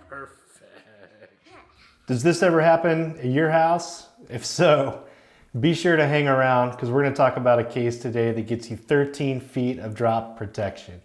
Perfect. Does this ever happen at your house? If so, be sure to hang around because we're going to talk about a case today that gets you 13 feet of drop protection.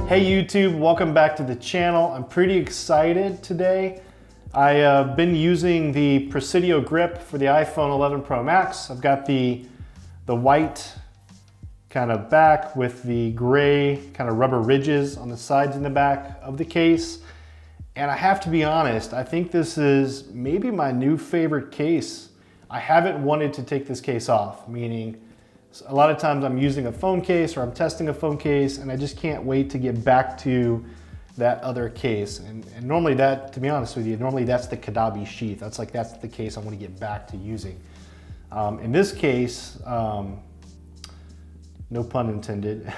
Hey YouTube, welcome back to the channel. I'm pretty excited today. I've been using the Presidio Grip for the iPhone 11 Pro Max. I've got the white kind of back with the gray kind of rubber ridges on the sides and the back of the case. And I have to be honest, I think this is maybe my new favorite case. I haven't wanted to take this case off, meaning a lot of times I'm using a phone case or I'm testing a phone case and I just can't wait to get back to that other case. And normally that, to be honest with you, normally that's the Kadabi sheath. That's the case I want to get back to using. In this case, no pun intended,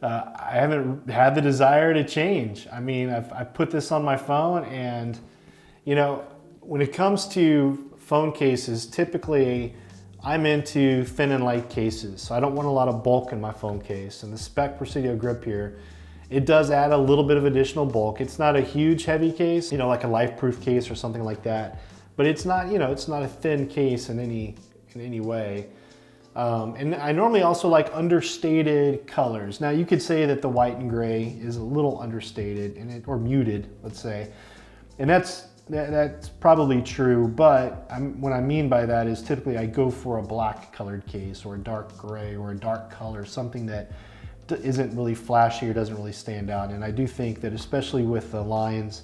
I haven't had the desire to change. I mean, I've put this on my phone and, you know, when it comes to phone cases, typically I'm into thin and light cases, so I don't want a lot of bulk in my phone case. And the Speck Presidio Grip here, it does add a little bit of additional bulk. It's not a huge heavy case, you know, like a life-proof case or something like that. But it's not, you know, it's not a thin case in any way. And I normally also like understated colors. Now you could say that the white and gray is a little understated or muted, let's say. And that's probably true, but what I mean by that is typically I go for a black colored case or a dark gray or a dark color, something that isn't really flashy or doesn't really stand out. And I do think that especially with the lines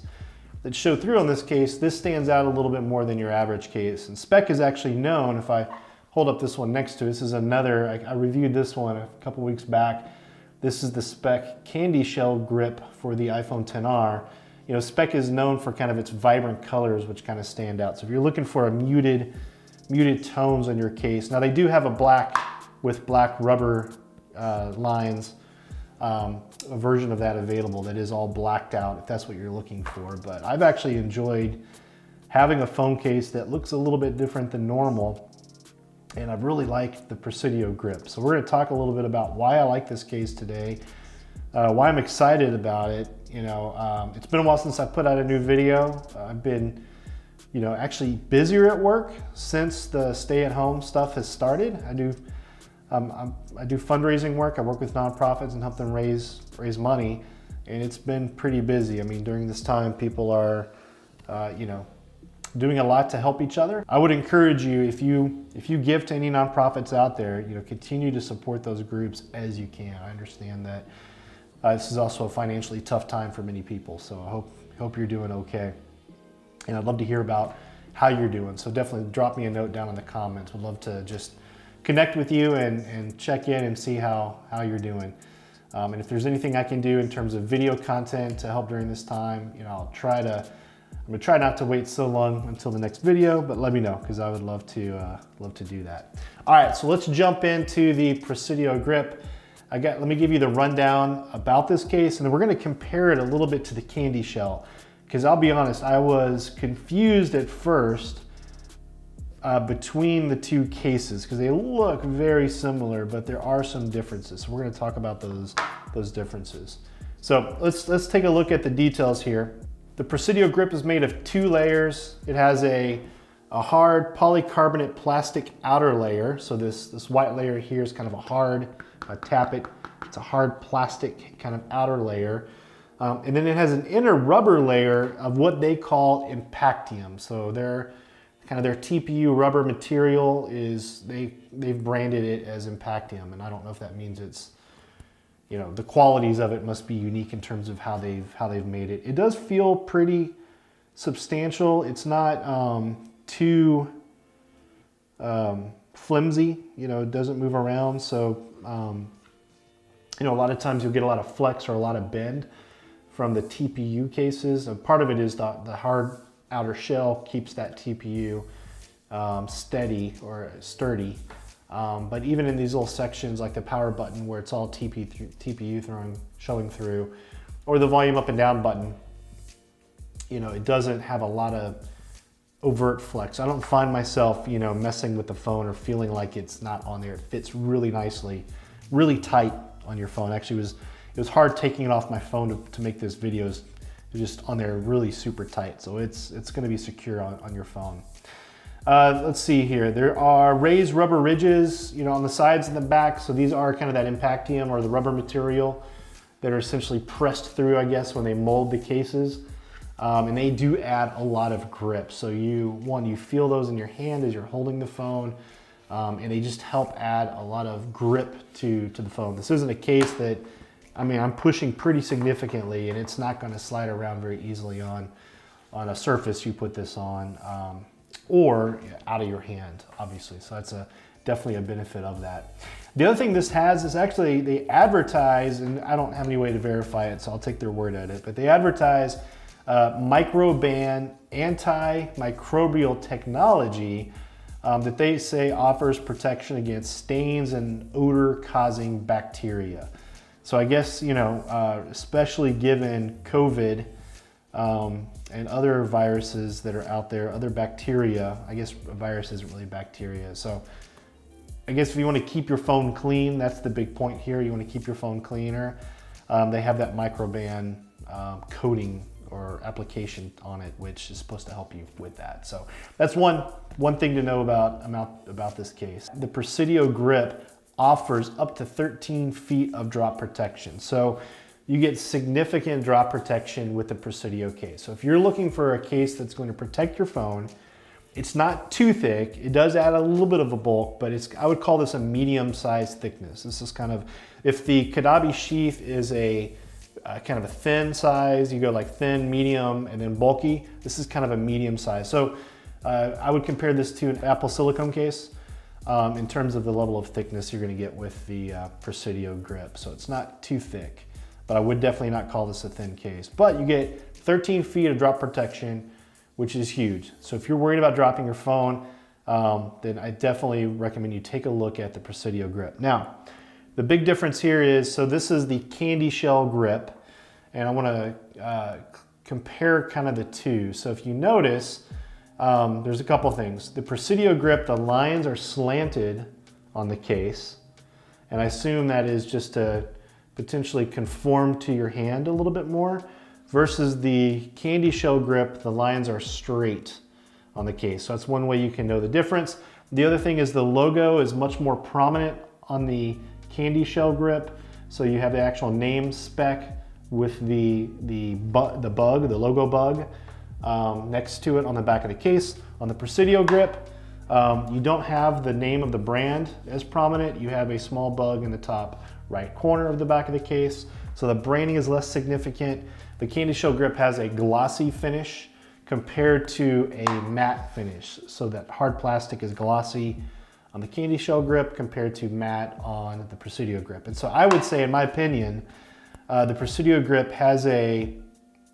that show through on this case, this stands out a little bit more than your average case. And Speck is actually known, if I hold up this one next to it, this is another, I reviewed this one a couple weeks back. This is the Speck CandyShell grip for the iPhone XR. You know, Speck is known for kind of its vibrant colors, which kind of stand out. So if you're looking for a muted tones on your case, now they do have a black with black rubber lines, a version of that available that is all blacked out if that's what you're looking for. But I've actually enjoyed having a phone case that looks a little bit different than normal, and I've really liked the Presidio Grip. So we're going to talk a little bit about why I like this case today, why I'm excited about it. You know, it's been a while since I put out a new video. I've been, you know, actually busier at work since the stay-at-home stuff has started. I do fundraising work. I work with nonprofits and help them raise money, and it's been pretty busy. I mean, during this time, people are, you know, doing a lot to help each other. I would encourage you, if you give to any nonprofits out there, you know, continue to support those groups as you can. I understand that this is also a financially tough time for many people, so I hope you're doing okay. And I'd love to hear about how you're doing. So definitely drop me a note down in the comments. Would love to just connect with you and check in and see how you're doing. And if there's anything I can do in terms of video content to help during this time, you know, I'm gonna try not to wait so long until the next video, but let me know because I would love to do that. All right, so let's jump into the Presidio Grip. Let me give you the rundown about this case, and then we're gonna compare it a little bit to the CandyShell, because I'll be honest, I was confused at first between the two cases because they look very similar, but there are some differences. So we're gonna talk about those differences. So let's take a look at the details here. The Presidio Grip is made of 2 layers. It has a hard polycarbonate plastic outer layer. So this white layer here is kind of a hard, tap it, it's a hard plastic kind of outer layer. And then it has an inner rubber layer of what they call Impactium. So their TPU rubber material is, they've branded it as Impactium. And I don't know if that means it's, you know, the qualities of it must be unique in terms of how they've made it. It does feel pretty substantial. It's not too flimsy, you know, it doesn't move around. So, you know, a lot of times you'll get a lot of flex or a lot of bend from the TPU cases. And part of it is the hard outer shell keeps that TPU steady or sturdy. But even in these little sections like the power button where it's all TPU showing through, or the volume up and down button, you know, it doesn't have a lot of overt flex. I don't find myself, you know, messing with the phone or feeling like it's not on there. It fits really nicely, really tight on your phone. Actually, it was hard taking it off my phone to make this video. It's just on there really super tight. So it's gonna be secure on your phone. Let's see here. There are raised rubber ridges, you know, on the sides and the back. So these are kind of that Impactium or the rubber material that are essentially pressed through, I guess, when they mold the cases. And they do add a lot of grip. So you feel those in your hand as you're holding the phone, and they just help add a lot of grip to the phone. This isn't a case that, I mean, I'm pushing pretty significantly, and it's not gonna slide around very easily on a surface you put this on, or out of your hand, obviously. So that's definitely a benefit of that. The other thing this has is actually they advertise, and I don't have any way to verify it, so I'll take their word at it, but they advertise Microban antimicrobial technology that they say offers protection against stains and odor-causing bacteria. So I guess, you know, especially given COVID and other viruses that are out there, other bacteria, I guess a virus isn't really bacteria. So I guess if you want to keep your phone clean, that's the big point here. You want to keep your phone cleaner. They have that Microban coating or application on it, which is supposed to help you with that. So that's one thing to know about this case. The Presidio Grip offers up to 13 feet of drop protection. So you get significant drop protection with the Presidio case. So if you're looking for a case that's going to protect your phone, it's not too thick. It does add a little bit of a bulk, but I would call this a medium-sized thickness. This is kind of, if the Kadabi sheath is a kind of a thin size, you go like thin, medium, and then bulky. This is kind of a medium size. So I would compare this to an Apple silicone case in terms of the level of thickness you're gonna get with the Presidio Grip. So it's not too thick, but I would definitely not call this a thin case. But you get 13 feet of drop protection, which is huge. So if you're worried about dropping your phone, then I definitely recommend you take a look at the Presidio Grip. Now, the big difference here is, so this is the CandyShell grip, and I wanna compare kind of the two. So if you notice, there's a couple things. The Presidio Grip, the lines are slanted on the case, and I assume that is just to potentially conform to your hand a little bit more, versus the CandyShell grip, the lines are straight on the case. So that's one way you can know the difference. The other thing is the logo is much more prominent on the CandyShell grip. So you have the actual name Speck with the logo bug next to it on the back of the case. On the Presidio Grip, you don't have the name of the brand as prominent. You have a small bug in the top right corner of the back of the case. So the branding is less significant. The CandyShell grip has a glossy finish compared to a matte finish. So that hard plastic is glossy on the CandyShell grip compared to matte on the Presidio Grip. And so I would say, in my opinion, the Presidio Grip has a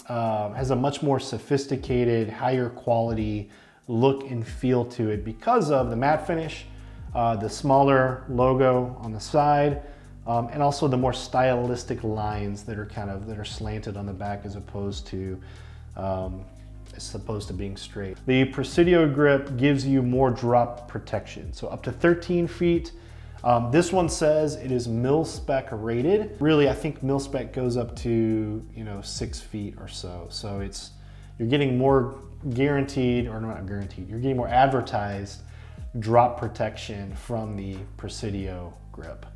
much more sophisticated, higher quality look and feel to it because of the matte finish, the smaller logo on the side, and also the more stylistic lines that are slanted on the back as opposed to being straight. The Presidio Grip gives you more drop protection, so up to 13 feet. This one says it is mil-spec rated. Really, I think mil-spec goes up to 6 feet or so. So you're getting more guaranteed, or not guaranteed, you're getting more advertised drop protection from the Presidio Grip.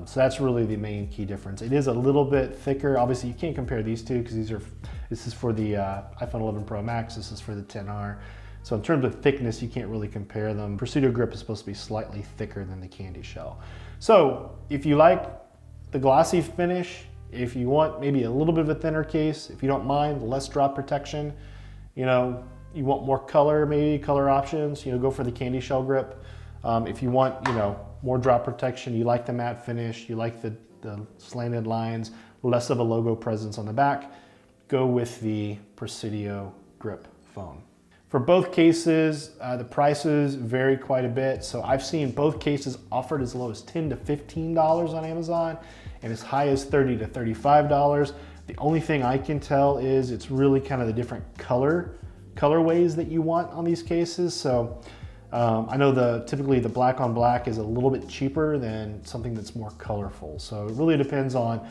So that's really the main key difference. It is a little bit thicker. Obviously, you can't compare these two because this is for the iPhone 11 Pro Max. This is for the XR. So in terms of thickness, you can't really compare them. Presidio Grip is supposed to be slightly thicker than the CandyShell. So if you like the glossy finish, if you want maybe a little bit of a thinner case, if you don't mind less drop protection, you want more color, maybe color options, go for the CandyShell grip. If you want, more drop protection, you like the matte finish, you like the slanted lines, less of a logo presence on the back, go with the Presidio Grip phone. For both cases, the prices vary quite a bit. So I've seen both cases offered as low as $10 to $15 on Amazon and as high as $30 to $35. The only thing I can tell is it's really kind of the different color colorways that you want on these cases. So I know typically the black on black is a little bit cheaper than something that's more colorful. So it really depends on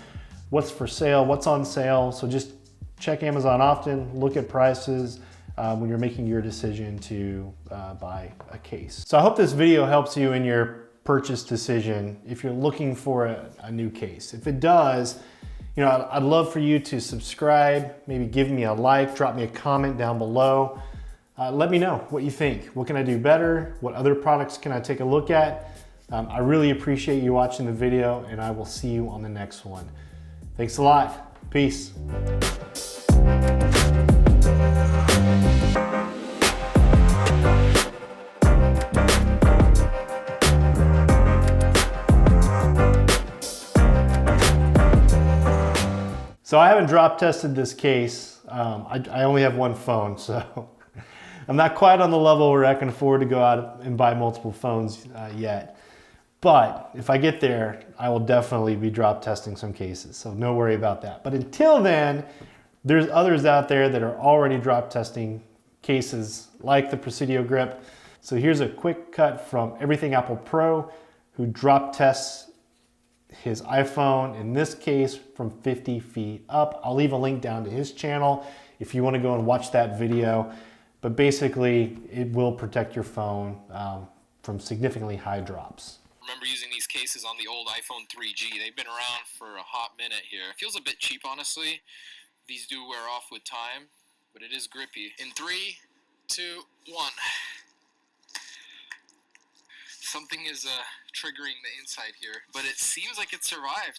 what's for sale, what's on sale. So just check Amazon often, look at prices when you're making your decision to buy a case. So I hope this video helps you in your purchase decision if you're looking for a new case. If it does, you know, I'd love for you to subscribe, maybe give me a like, drop me a comment down below. Let me know what you think. What can I do better? What other products can I take a look at? I really appreciate you watching the video, and I will see you on the next one. Thanks a lot. Peace. So I haven't drop tested this case. I only have one phone, so I'm not quite on the level where I can afford to go out and buy multiple phones yet. But if I get there, I will definitely be drop testing some cases, so no worry about that. But until then, there's others out there that are already drop testing cases like the Presidio Grip. So here's a quick cut from Everything Apple Pro, who drop tests his iPhone, in this case, from 50 feet up. I'll leave a link down to his channel if you want to go and watch that video. But basically, it will protect your phone from significantly high drops. Remember using these cases on the old iPhone 3G. They've been around for a hot minute here. It feels a bit cheap, honestly. These do wear off with time, but it is grippy. In 3, 2, 1. Something is triggering the inside here, but it seems like it survived.